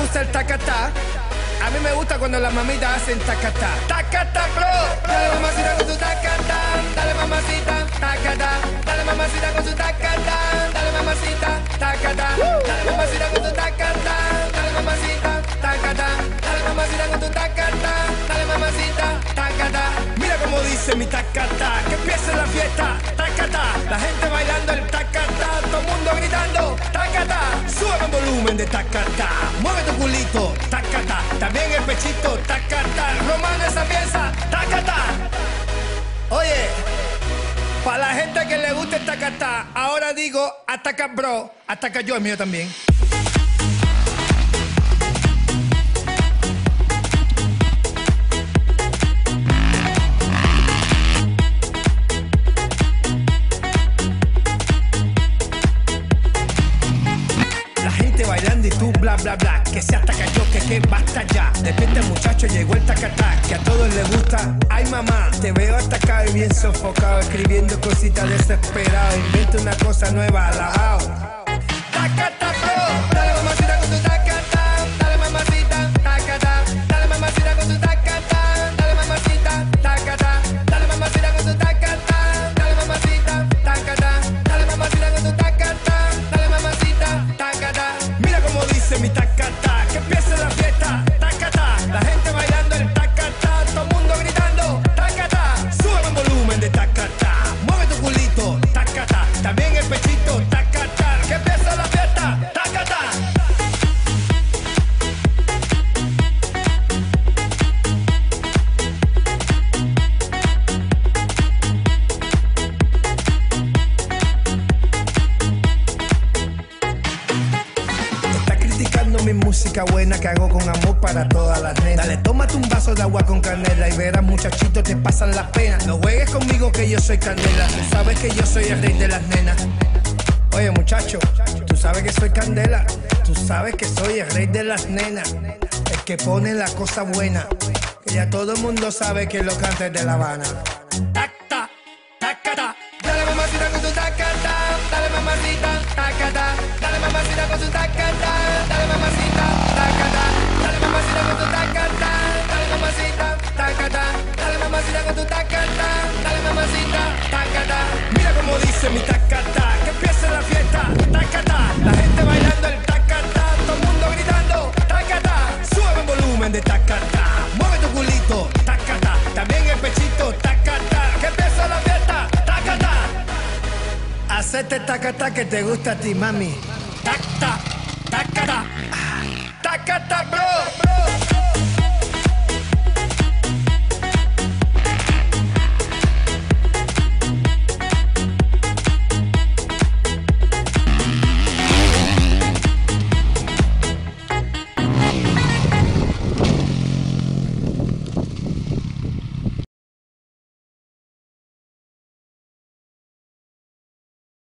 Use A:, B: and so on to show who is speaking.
A: gusta el tacatá. A mí me gusta cuando las mamitas hacen tacatá. Tacatá, bro. Dale mamacita con tu tacatá. Dale mamacita, tacatá. Dale mamacita con tu tacatá. Dale mamacita, tacatá. Dale mamacita con tu tacatá. Dale mamacita, tacatá. Dale mamacita con tu tacatá. Dale mamacita, tacatá. Mira cómo dice mi tacatá. Que empiece la fiesta, tacatá. La gente bailando el tacatá. Todo el mundo gritando, tacatá. Sube el volumen de tacatá. Mueve tu culito, tacatá. También el pechito, tacatá. Romano esa pieza, tacatá. Oye, para la gente que le gusta el tacatá, ahora digo ataca bro, ataca yo, el mío también. Bailando y tú bla bla bla, que se ataca yo, que basta ya. Despierta muchacho, llegó el tacatá, que a todos les gusta. Ay mamá, te veo atacado y bien sofocado, escribiendo cositas desesperado. Inventa una cosa nueva, alabao. Tacatá, bro, dale mamacita con tu tacatá. Dale mamacita, tacatá. Dale mamacita con tu tacatá. Dale mamacita, tacatá. Dale mamacita con tu tacatá. Dale mamacita, tacatá. Dale mamacita con tu tacatá. Dale mamacita, tacatá. Mira cómo dice mi tacatá, que empiece la fiesta, tacatá. La gente bailando el tacatá, todo el mundo gritando, tacatá. Sube el volumen de tacatá, mueve tu culito, tacatá. También el pechito, tacatá. Que empiece la fiesta, tacatá. Mi música buena que hago con amor para todas las nenas. Dale, tómate un vaso de agua con canela y verás muchachito te pasan las penas. No juegues conmigo que yo soy candela. Tú sabes que yo soy el rey de las nenas. Oye muchacho, tú sabes que soy candela. Tú sabes que soy el rey de las nenas. El que pone la cosa buena. Que ya todo el mundo sabe que lo canta de La Habana. Tacta, tacata. Dale mamacita con tu tacata. Dale mamacita, tacata. Dale mamacita con tu tacata. Dale mamacita, tacata. Dale mamacita con tu tacata. Dale mamacita, tacata. Dale mamacita con tu tacata. Dale mamacita, tacata. Mira cómo dice mi tacata. Que empiece la fiesta, tacata. La gente bailando el tacata. Todo el mundo gritando, tacata. Sube el volumen de tacata. Mueve tu culito, tacata. También el pechito, tacata. Que empiece la fiesta, tacata. Hacete tacata que te gusta a ti, mami. Tacata, tacata, tacata, bro.